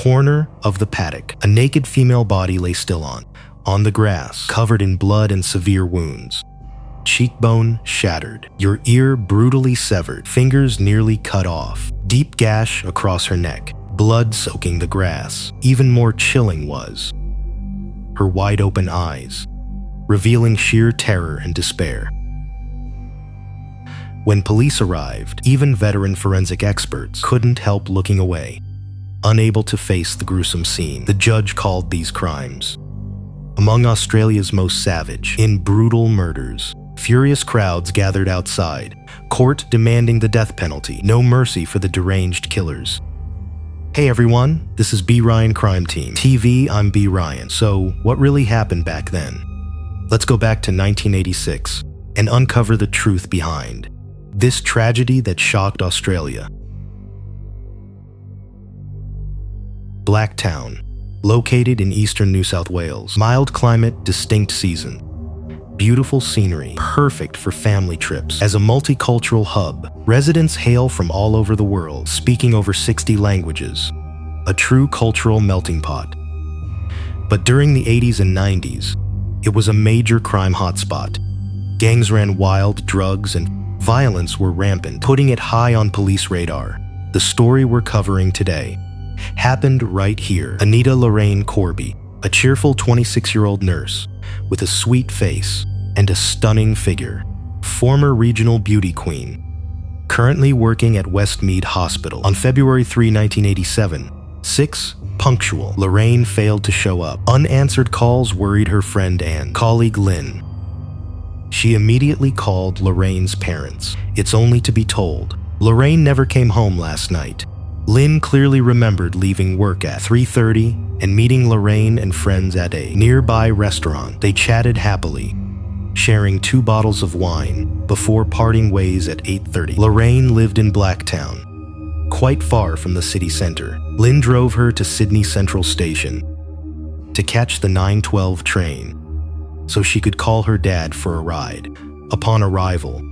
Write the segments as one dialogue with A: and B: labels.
A: corner of the paddock, a naked female body lay still on the grass, covered in blood and severe wounds. Cheekbone shattered, your ear brutally severed, fingers nearly cut off, deep gash across her neck, blood soaking the grass. Even more chilling was her wide-open eyes, revealing sheer terror and despair. When police arrived, even veteran forensic experts couldn't help looking away. Unable to face the gruesome scene, the judge called these crimes among Australia's most savage and brutal murders. Furious crowds gathered outside, court demanding the death penalty. No mercy for the deranged killers. Hey everyone, this is B. Ryan Crime Team TV. I'm B. Ryan. So, what really happened back then? Let's go back to 1986 and uncover the truth behind this tragedy that shocked Australia. Blacktown, located in eastern New South Wales. Mild climate, distinct season. Beautiful scenery, perfect for family trips. As a multicultural hub, residents hail from all over the world, speaking over 60 languages. A true cultural melting pot. But during the 80s and 90s, it was a major crime hotspot. Gangs ran wild, drugs and violence were rampant, putting it high on police radar. The story we're covering today happened right here. Anita Lorraine Corby, a cheerful 26-year-old nurse with a sweet face and a stunning figure, former regional beauty queen, currently working at Westmead Hospital. On February 3, 1987, 6 punctual, Lorraine failed to show up. Unanswered calls worried her friend and colleague Lynn. She immediately called Lorraine's parents. It's only to be told, Lorraine never came home last night. Lynn clearly remembered leaving work at 3:30 and meeting Lorraine and friends at a nearby restaurant. They chatted happily, sharing 2 bottles of wine before parting ways at 8:30. Lorraine lived in Blacktown, quite far from the city center. Lynn drove her to Sydney Central Station to catch the 9:12 train so she could call her dad for a ride upon arrival.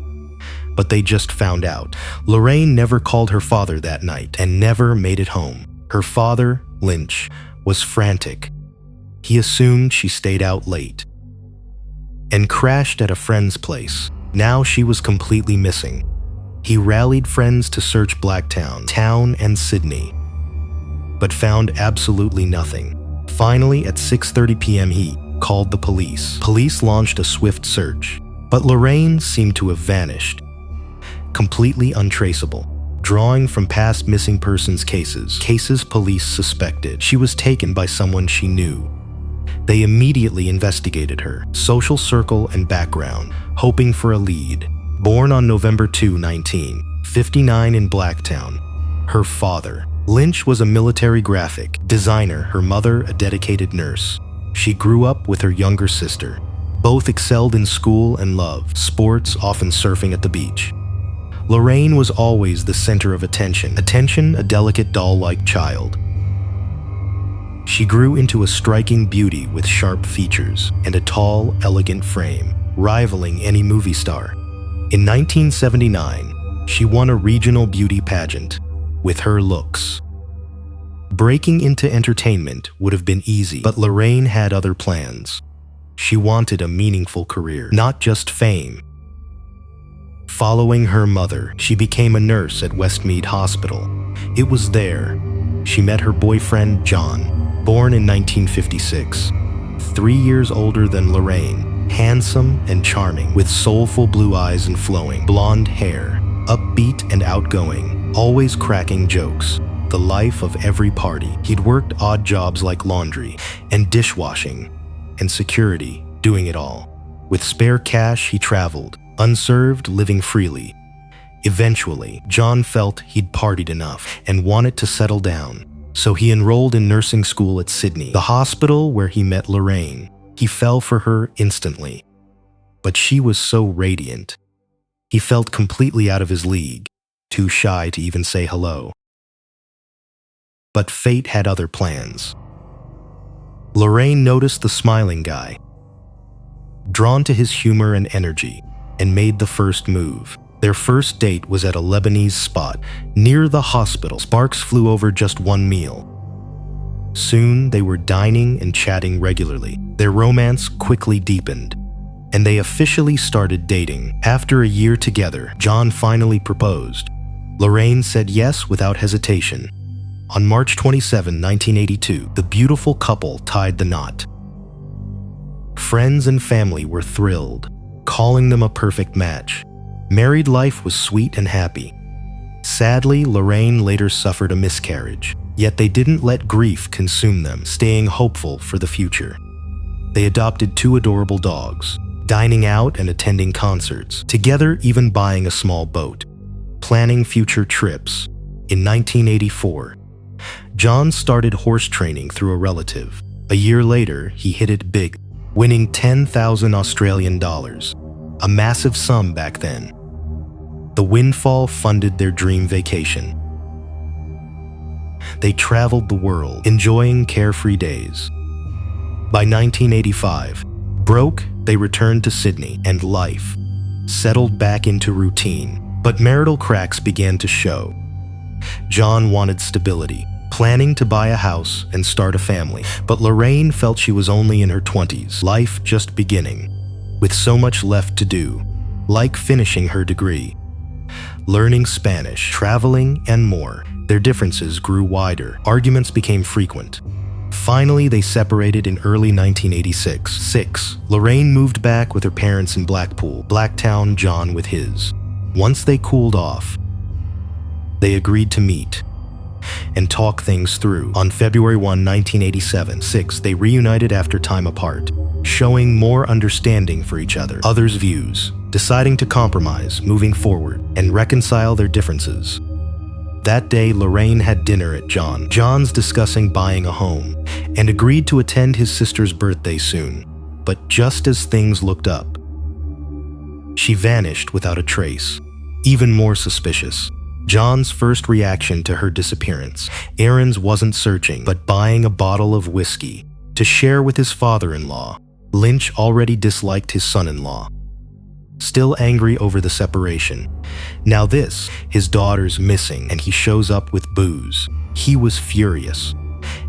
A: But they just found out Lorraine never called her father that night and never made it home. Her father, Lynch, was frantic. He assumed she stayed out late and crashed at a friend's place. Now she was completely missing. He rallied friends to search Blacktown, town, and Sydney, but found absolutely nothing. Finally, at 6:30 p.m., he called the police. Police launched a swift search, but Lorraine seemed to have vanished, completely untraceable. Drawing from past missing persons cases police suspected she was taken by someone she knew. They immediately investigated her social circle and background, hoping for a lead. Born on November 2, 1959 in Blacktown, her father, Lynch, was a military graphic designer, her mother a dedicated nurse. She grew up with her younger sister. Both excelled in school and loved sports, often surfing at the beach. Lorraine was always the center of attention, a delicate doll-like child. She grew into a striking beauty with sharp features and a tall, elegant frame, rivaling any movie star. In 1979, she won a regional beauty pageant with her looks. Breaking into entertainment would have been easy, but Lorraine had other plans. She wanted a meaningful career, not just fame. Following her mother, she became a nurse at Westmead Hospital. It was there she met her boyfriend, John, born in 1956. 3 years older than Lorraine, handsome and charming, with soulful blue eyes and flowing blonde hair, upbeat and outgoing, always cracking jokes. The life of every party. He'd worked odd jobs like laundry and dishwashing and security, doing it all. With spare cash, he traveled, unserved, living freely. Eventually, John felt he'd partied enough and wanted to settle down, so he enrolled in nursing school at Sydney, the hospital where he met Lorraine. He fell for her instantly, but she was so radiant. He felt completely out of his league, too shy to even say hello. But fate had other plans. Lorraine noticed the smiling guy, drawn to his humor and energy, and made the first move. Their first date was at a Lebanese spot near the hospital. Sparks flew over just one meal. Soon, they were dining and chatting regularly. Their romance quickly deepened, and they officially started dating. After a year together, John finally proposed. Lorraine said yes without hesitation. On March 27, 1982, the beautiful couple tied the knot. Friends and family were thrilled, calling them a perfect match. Married life was sweet and happy. Sadly, Lorraine later suffered a miscarriage, yet they didn't let grief consume them, staying hopeful for the future. They adopted 2 adorable dogs, dining out and attending concerts, together even buying a small boat, planning future trips. In 1984, John started horse training through a relative. A year later, he hit it big, winning 10,000 Australian dollars, a massive sum back then. The windfall funded their dream vacation. They traveled the world, enjoying carefree days. By 1985, broke, they returned to Sydney, and life settled back into routine. But marital cracks began to show. John wanted stability, planning to buy a house and start a family. But Lorraine felt she was only in her 20s, life just beginning, with so much left to do, like finishing her degree, learning Spanish, traveling, and more. Their differences grew wider. Arguments became frequent. Finally, they separated in early 1986. Lorraine moved back with her parents in Blacktown, John with his. Once they cooled off, they agreed to meet and talk things through. On February 1, 1987, they reunited after time apart, showing more understanding for each other, others' views, deciding to compromise, moving forward, and reconcile their differences. That day, Lorraine had dinner at John's discussing buying a home, and agreed to attend his sister's birthday soon. But just as things looked up, she vanished without a trace. Even more suspicious, John's first reaction to her disappearance. Aaron's wasn't searching, but buying a bottle of whiskey to share with his father-in-law. Lynch already disliked his son-in-law, still angry over the separation. Now his daughter's missing, and he shows up with booze. He was furious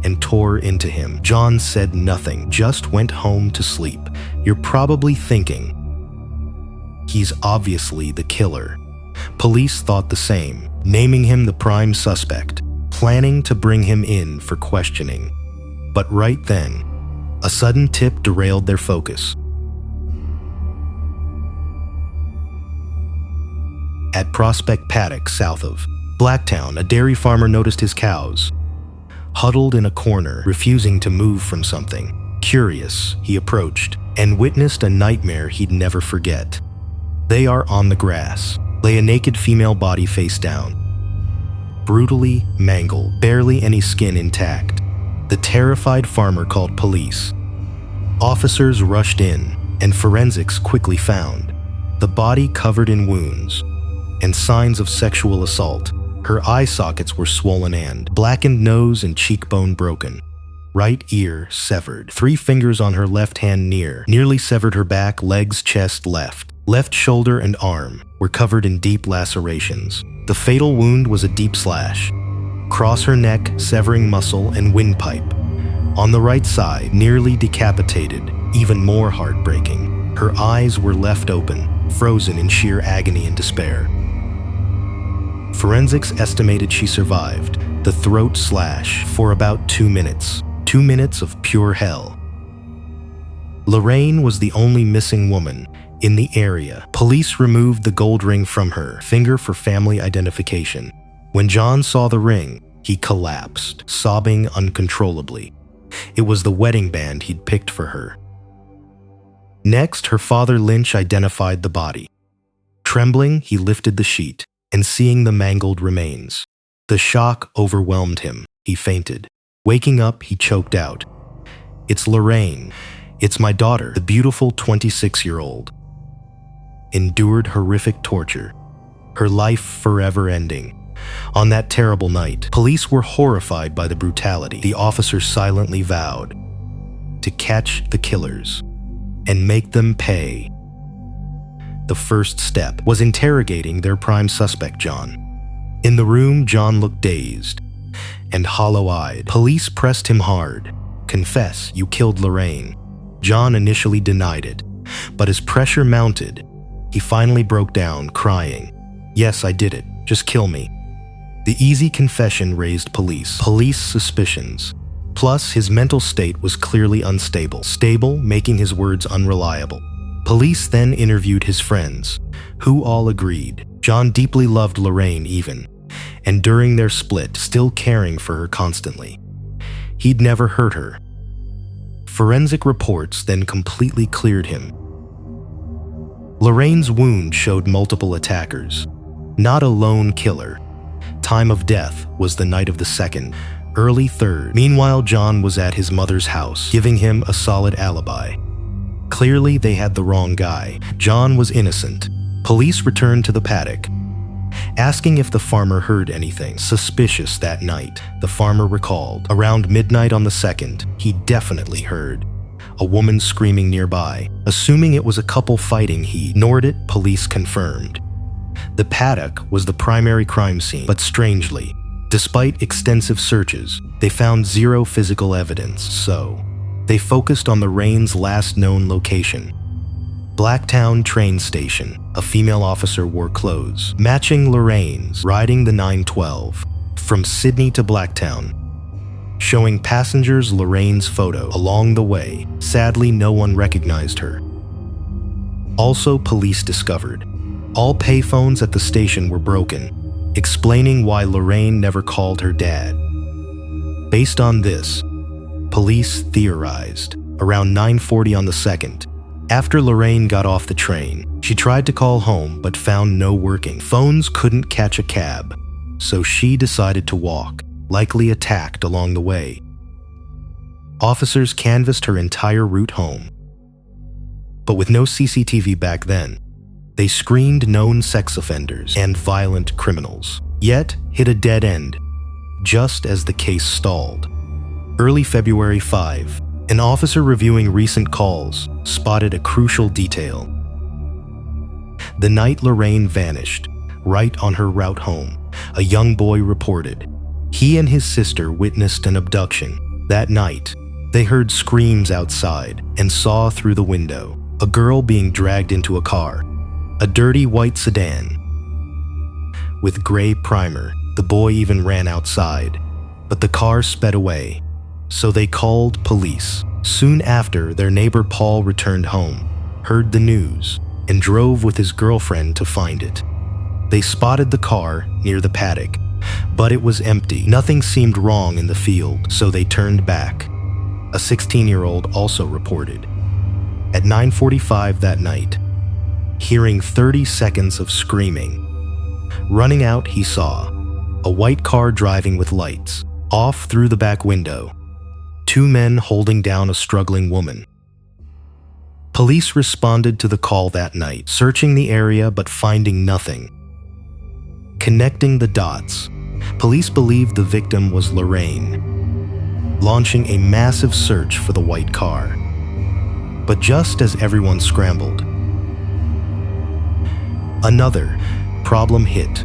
A: and tore into him. John said nothing, just went home to sleep. You're probably thinking, he's obviously the killer. Police thought the same, naming him the prime suspect, planning to bring him in for questioning. But right then, a sudden tip derailed their focus. At Prospect Paddock, south of Blacktown, a dairy farmer noticed his cows huddled in a corner, refusing to move from something. Curious, he approached and witnessed a nightmare he'd never forget. They are on the grass, lay a naked female body face down, brutally mangled, barely any skin intact. The terrified farmer called police. Officers rushed in, and forensics quickly found the body covered in wounds and signs of sexual assault. Her eye sockets were swollen and blackened, nose and cheekbone broken. Right ear severed. 3 fingers on her left hand nearly severed her back, legs, chest, left shoulder and arm were covered in deep lacerations. The fatal wound was a deep slash across her neck, severing muscle and windpipe. On the right side, nearly decapitated. Even more heartbreaking, her eyes were left open, frozen in sheer agony and despair. Forensics estimated she survived the throat slash for about 2 minutes. 2 minutes of pure hell. Lorraine was the only missing woman in the area. Police removed the gold ring from her finger for family identification. When John saw the ring, he collapsed, sobbing uncontrollably. It was the wedding band he'd picked for her. Next, her father Lynch identified the body. Trembling, he lifted the sheet, and seeing the mangled remains, the shock overwhelmed him. He fainted. Waking up, he choked out, "It's Lorraine. It's my daughter." The beautiful 26-year-old endured horrific torture, her life forever ending. On that terrible night, police were horrified by the brutality. The officers silently vowed to catch the killers and make them pay. The first step was interrogating their prime suspect, John. In the room, John looked dazed, and hollow-eyed. Police pressed him hard. "Confess, you killed Lorraine." John initially denied it, but as pressure mounted, he finally broke down, crying, "Yes, I did it. Just kill me." The easy confession raised police suspicions. Plus, his mental state was clearly unstable, making his words unreliable. Police then interviewed his friends, who all agreed John deeply loved Lorraine even, and during their split, still caring for her constantly. He'd never hurt her. Forensic reports then completely cleared him. Lorraine's wound showed multiple attackers, not a lone killer. Time of death was the night of the 2nd, early 3rd. Meanwhile, John was at his mother's house, giving him a solid alibi. Clearly, they had the wrong guy. John was innocent. Police returned to the paddock, asking if the farmer heard anything suspicious that night. The farmer recalled, around midnight on the 2nd, he definitely heard a woman screaming nearby. Assuming it was a couple fighting, he ignored it, police confirmed. The paddock was the primary crime scene, but strangely, despite extensive searches, they found zero physical evidence, so they focused on Lorraine's last known location. Blacktown train station. A female officer wore clothes matching Lorraine's, riding the 912 from Sydney to Blacktown, showing passengers Lorraine's photo along the way. Sadly, no one recognized her. Also, police discovered all payphones at the station were broken, explaining why Lorraine never called her dad. Based on this, police theorized around 9:40 on the 2nd. After Lorraine got off the train, she tried to call home but found no working phones, couldn't catch a cab, so she decided to walk, likely attacked along the way. Officers canvassed her entire route home, but with no CCTV back then, they screened known sex offenders and violent criminals, yet hit a dead end just as the case stalled. Early February 5, an officer reviewing recent calls spotted a crucial detail. The night Lorraine vanished, right on her route home, a young boy reported. He and his sister witnessed an abduction. That night, they heard screams outside and saw through the window a girl being dragged into a car, a dirty white sedan with gray primer. The boy even ran outside, but the car sped away. So they called police. Soon after, their neighbor Paul returned home, heard the news, and drove with his girlfriend to find it. They spotted the car near the paddock, but it was empty. Nothing seemed wrong in the field, so they turned back. A 16-year-old also reported. At 9:45 that night, hearing 30 seconds of screaming. Running out, he saw a white car driving with lights off through the back window. 2 men holding down a struggling woman. Police responded to the call that night, searching the area but finding nothing. Connecting the dots, police believed the victim was Lorraine, launching a massive search for the white car. But just as everyone scrambled, another problem hit.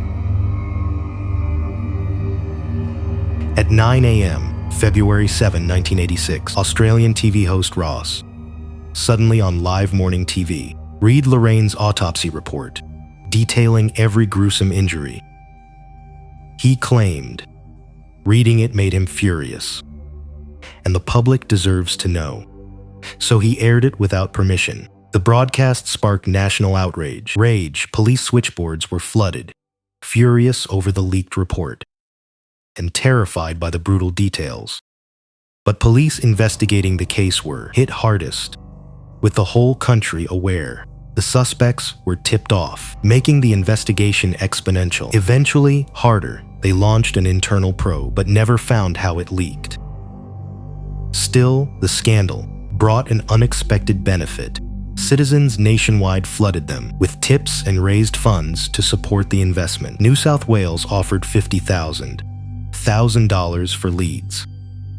A: At 9 a.m., February 7, 1986, Australian TV host Ross, suddenly on live morning TV, read Lorraine's autopsy report, detailing every gruesome injury. He claimed reading it made him furious, and the public deserves to know. So he aired it without permission. The broadcast sparked national outrage. Police switchboards were flooded, furious over the leaked report, and terrified by the brutal details. But police investigating the case were hit hardest, with the whole country aware. The suspects were tipped off, making the investigation exponential. Eventually, harder, they launched an internal probe, but never found how it leaked. Still, the scandal brought an unexpected benefit. Citizens nationwide flooded them with tips and raised funds to support the investment. New South Wales offered $50,000 for leads.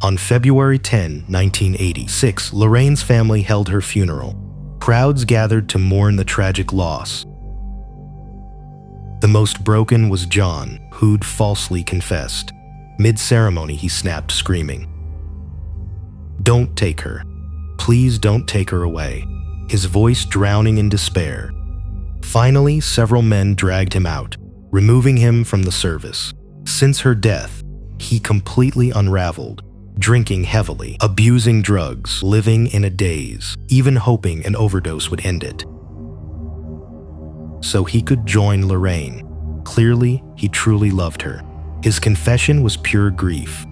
A: On February 10, 1986, Lorraine's family held her funeral. Crowds gathered to mourn the tragic loss. The most broken was John, who'd falsely confessed. Mid-ceremony, he snapped, screaming, "Don't take her. Please don't take her away," his voice drowning in despair. Finally, several men dragged him out, removing him from the service. Since her death, he completely unraveled, drinking heavily, abusing drugs, living in a daze, even hoping an overdose would end it. So he could join Lorraine. Clearly, he truly loved her. His confession was pure grief.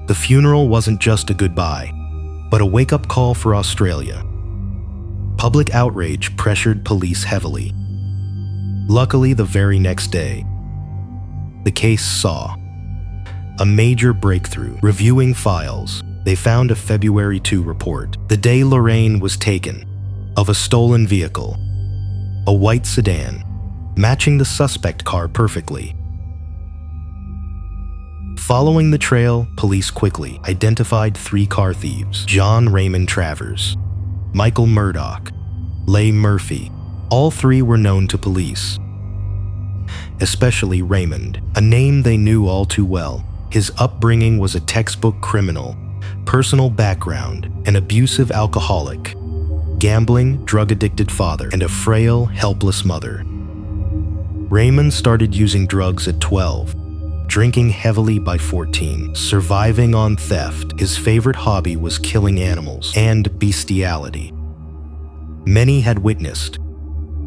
A: The funeral wasn't just a goodbye, but a wake-up call for Australia. Public outrage pressured police heavily. Luckily, the very next day, the case saw a major breakthrough. Reviewing files, they found a February 2 report, the day Lorraine was taken, of a stolen vehicle, a white sedan, matching the suspect car perfectly. Following the trail, police quickly identified 3 car thieves: John Raymond Travers, Michael Murdoch, Leigh Murphy. All 3 were known to police, especially Raymond, a name they knew all too well. His upbringing was a textbook criminal, personal background, an abusive alcoholic, gambling, drug-addicted father, and a frail, helpless mother. Raymond started using drugs at 12, drinking heavily by 14, surviving on theft. His favorite hobby was killing animals and bestiality. Many had witnessed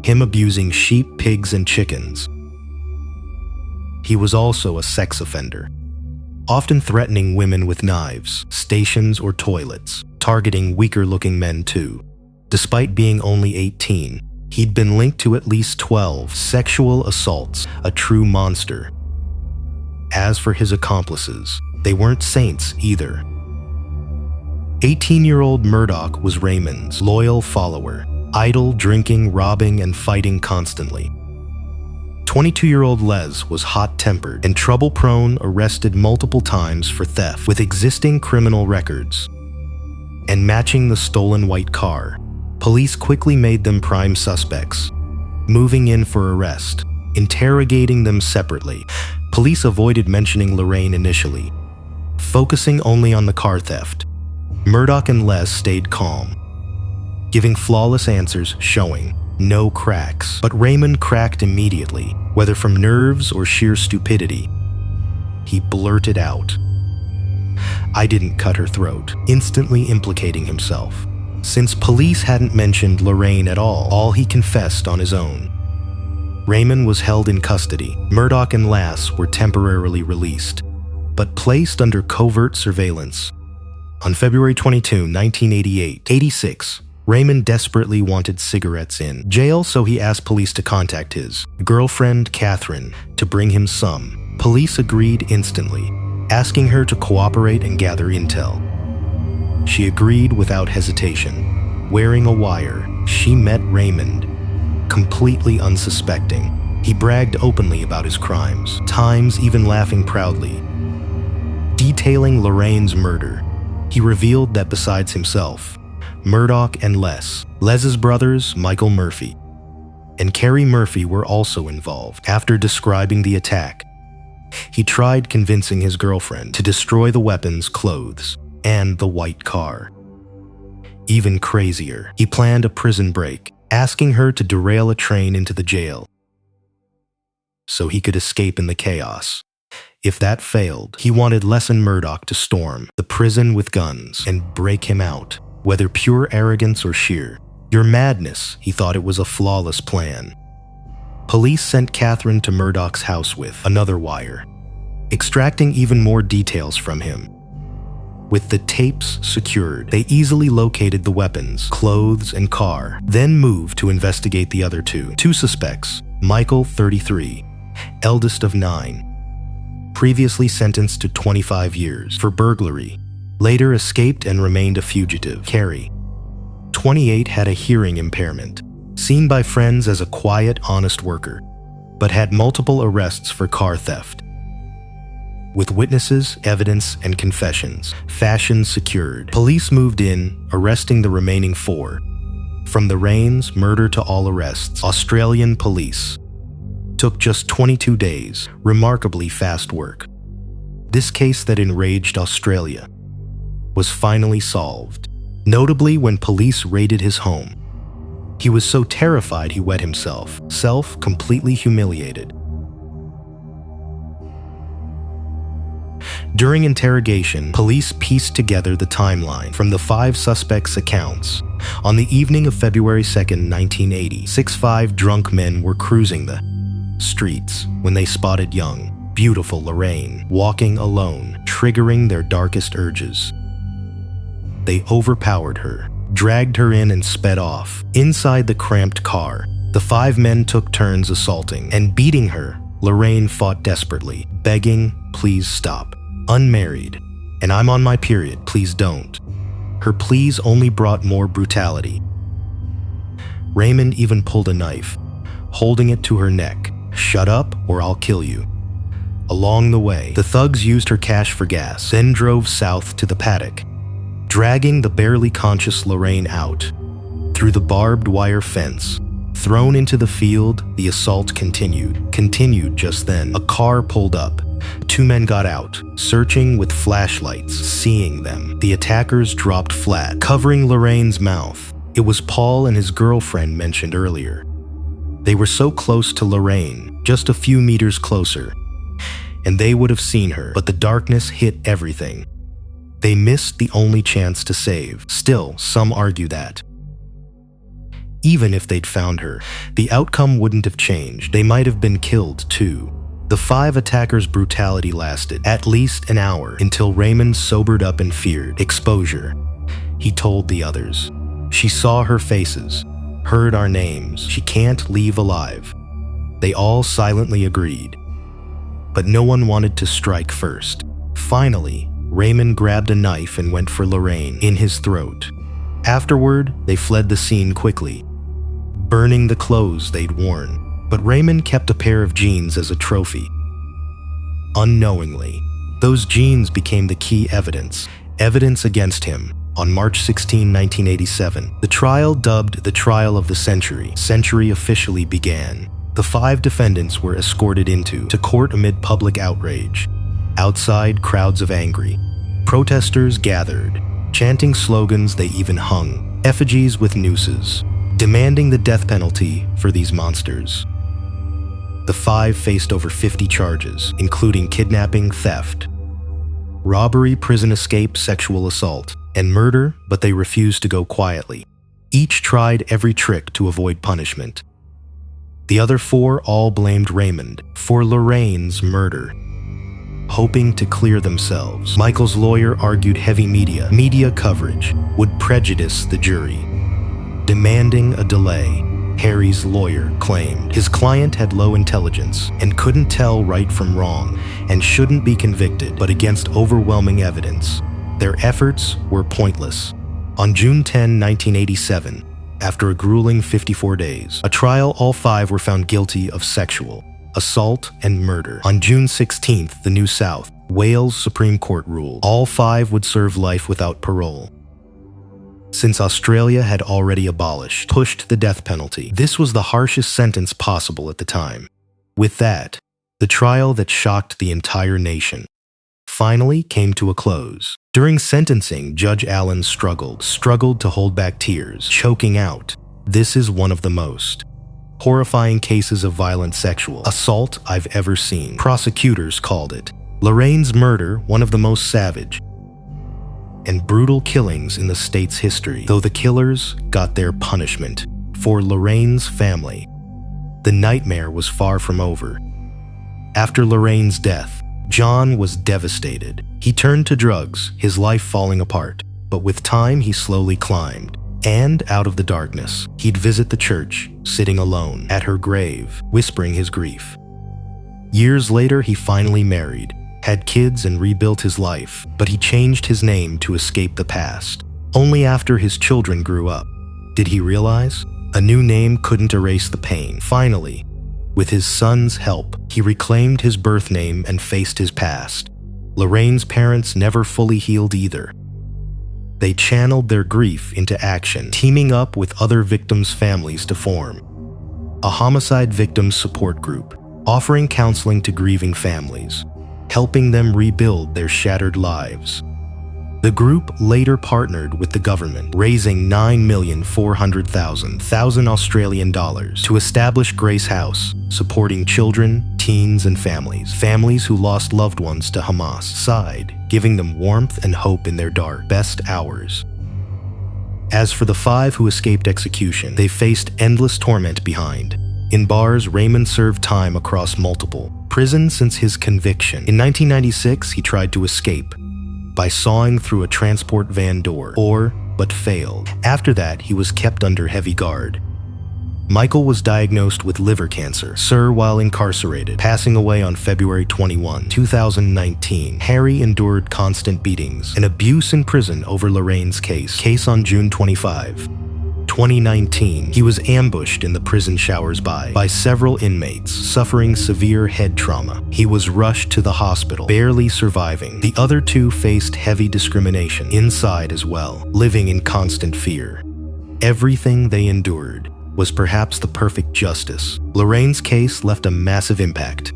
A: him abusing sheep, pigs, and chickens. He was also a sex offender, often threatening women with knives, stations, or toilets, targeting weaker-looking men too. Despite being only 18, he'd been linked to at least 12 sexual assaults, a true monster. As for his accomplices, they weren't saints either. 18-year-old Murdoch was Raymond's loyal follower, idle, drinking, robbing, and fighting constantly. 22-year-old Les was hot-tempered and trouble-prone, arrested multiple times for theft with existing criminal records. And matching the stolen white car, police quickly made them prime suspects, moving in for arrest, interrogating them separately. Police avoided mentioning Lorraine initially, focusing only on the car theft. Murdoch and Les stayed calm, giving flawless answers showing no cracks. But Raymond cracked immediately, whether from nerves or sheer stupidity. He blurted out, "I didn't cut her throat," instantly implicating himself. Since police hadn't mentioned Lorraine at all, he confessed on his own. Raymond was held in custody. Murdoch and Les were temporarily released, but placed under covert surveillance. On February 22, 1986, Raymond desperately wanted cigarettes in jail, so he asked police to contact his girlfriend, Catherine, to bring him some. Police agreed instantly, asking her to cooperate and gather intel. She agreed without hesitation. Wearing a wire, she met Raymond, completely unsuspecting. He bragged openly about his crimes, times even laughing proudly. Detailing Lorraine's murder, he revealed that besides himself, Murdoch and Les's brothers, Michael Murphy and Carrie Murphy, were also involved. After describing the attack, he tried convincing his girlfriend to destroy the weapons, clothes, and the white car. Even crazier, he planned a prison break, asking her to derail a train into the jail so he could escape in the chaos. If that failed, he wanted Les and Murdoch to storm the prison with guns and break him out. Whether pure arrogance or sheer madness, he thought it was a flawless plan. Police sent Catherine to Murdoch's house with another wire, extracting even more details from him. With the tapes secured, they easily located the weapons, clothes, and car, then moved to investigate the other two suspects. Michael, 33, eldest of 9, previously sentenced to 25 years for burglary, later escaped and remained a fugitive. Carrie, 28, had a hearing impairment, seen by friends as a quiet, honest worker, but had multiple arrests for car theft. With witnesses, evidence, and confessions, fashion secured, police moved in, arresting the remaining 4. From the Raines murder to all arrests, Australian police took just 22 days, remarkably fast work. This case that enraged Australia was finally solved, notably when police raided his home. He was so terrified he wet himself, completely humiliated. During interrogation, police pieced together the timeline from the 5 suspects' accounts. On the evening of February 2nd, 1980, 5 drunk men were cruising the streets when they spotted young, beautiful Lorraine walking alone, triggering their darkest urges. They overpowered her, dragged her in and sped off. Inside the cramped car, the 5 men took turns assaulting and beating her. Lorraine fought desperately, begging, "Please stop. Unmarried, and I'm on my period, please don't." Her pleas only brought more brutality. Raymond even pulled a knife, holding it to her neck. "Shut up or I'll kill you." Along the way, the thugs used her cash for gas, then drove south to the paddock, dragging the barely conscious Lorraine out. Through the barbed wire fence, thrown into the field, the assault continued just then. A car pulled up. 2 men got out, searching with flashlights. Seeing them, the attackers dropped flat, covering Lorraine's mouth. It was Paul and his girlfriend mentioned earlier. They were so close to Lorraine, just a few meters closer, and they would have seen her, but the darkness hit everything. They missed the only chance to save. Still, some argue that even if they'd found her, the outcome wouldn't have changed. They might have been killed too. The 5 attackers' brutality lasted at least an hour until Raymond sobered up and feared exposure. He told the others, "She saw her faces, heard our names. She can't leave alive." They all silently agreed, but no one wanted to strike first. Finally, Raymond grabbed a knife and went for Lorraine in his throat. Afterward, they fled the scene quickly, burning the clothes they'd worn. But Raymond kept a pair of jeans as a trophy. Unknowingly, those jeans became the key evidence against him. On March 16, 1987, the trial, dubbed the Trial of the Century officially began. The 5 defendants were escorted into court amid public outrage. Outside, crowds of angry protesters gathered, chanting slogans. They even hung effigies with nooses, demanding the death penalty for these monsters. The 5 faced over 50 charges, including kidnapping, theft, robbery, prison escape, sexual assault, and murder, but they refused to go quietly. Each tried every trick to avoid punishment. The other 4 all blamed Raymond for Lorraine's murder, hoping to clear themselves. Michael's lawyer argued heavy media coverage would prejudice the jury, demanding a delay. Harry's lawyer claimed his client had low intelligence and couldn't tell right from wrong and shouldn't be convicted, but against overwhelming evidence, their efforts were pointless. On June 10, 1987, after a grueling 54 days, a trial, all 5 were found guilty of sexual assault and murder. On June 16th, the New South Wales Supreme Court ruled all 5 would serve life without parole. Since Australia had already pushed the death penalty, this was the harshest sentence possible at the time. With that, the trial that shocked the entire nation finally came to a close. During sentencing, Judge Allen struggled to hold back tears, choking out, "This is one of the most horrifying cases of violent sexual assault I've ever seen." Prosecutors called it Lorraine's murder one of the most savage and brutal killings in the state's history. Though the killers got their punishment, for Lorraine's family, the nightmare was far from over. After Lorraine's death, John was devastated. He turned to drugs, his life falling apart. But with time, he slowly climbed. And out of the darkness, he'd visit the church, sitting alone at her grave, whispering his grief. Years later, he finally married, had kids, and rebuilt his life, but he changed his name to escape the past. Only after his children grew up did he realize a new name couldn't erase the pain. Finally, with his son's help, he reclaimed his birth name and faced his past. Lorraine's parents never fully healed either. They channeled their grief into action, teaming up with other victims' families to form a homicide victims support group, offering counseling to grieving families. helping them rebuild their shattered lives. The group later partnered with the government, raising $9,400,000 Australian dollars to establish Grace House, supporting children, teens, and families who lost loved ones to Hamas' side, giving them warmth and hope in their best hours. As for the 5 who escaped execution, they faced endless torment behind. In bars, Raymond served time across multiple prisons since his conviction. In 1996, he tried to escape by sawing through a transport van door, but failed. After that, he was kept under heavy guard. Michael was diagnosed with liver cancer, while incarcerated, passing away on February 21, 2019. Harry endured constant beatings and abuse in prison over Lorraine's case on June 25, 2019. He was ambushed in the prison showers by several inmates, suffering severe head trauma. He was rushed to the hospital, barely surviving. The other 2 faced heavy discrimination inside as well, living in constant fear. Everything they endured was perhaps the perfect justice. Lorraine's case left a massive impact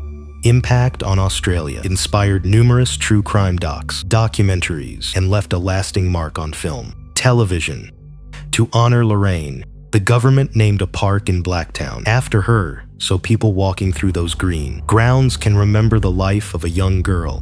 A: on Australia, inspired numerous true crime documentaries, and left a lasting mark on film, television. To honor Lorraine, the government named a park in Blacktown after her, so people walking through those green grounds can remember the life of a young girl